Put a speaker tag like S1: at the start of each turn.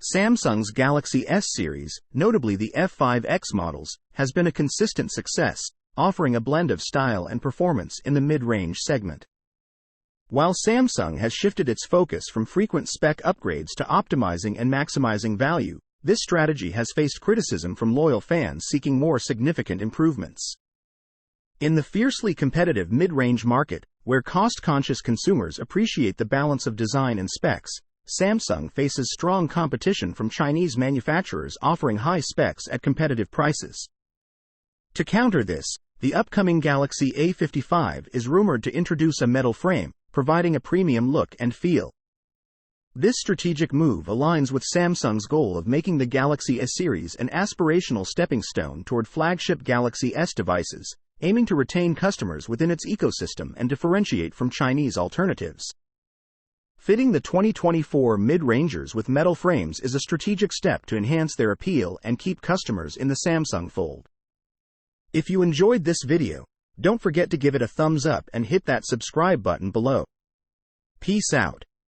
S1: Samsung's Galaxy S series, notably the F5X models, has been a consistent success, offering a blend of style and performance in the mid-range segment. While Samsung has shifted its focus from frequent spec upgrades to optimizing and maximizing value, this strategy has faced criticism from loyal fans seeking more significant improvements. In the fiercely competitive mid-range market, where cost-conscious consumers appreciate the balance of design and specs, Samsung faces strong competition from Chinese manufacturers offering high specs at competitive prices. To counter this, the upcoming Galaxy A55 is rumored to introduce a metal frame, providing a premium look and feel. This strategic move aligns with Samsung's goal of making the Galaxy S series an aspirational stepping stone toward flagship Galaxy S devices, aiming to retain customers within its ecosystem and differentiate from Chinese alternatives. Fitting the 2024 mid-rangers with metal frames is a strategic step to enhance their appeal and keep customers in the Samsung fold. If you enjoyed this video, don't forget to give it a thumbs up and hit that subscribe button below. Peace out.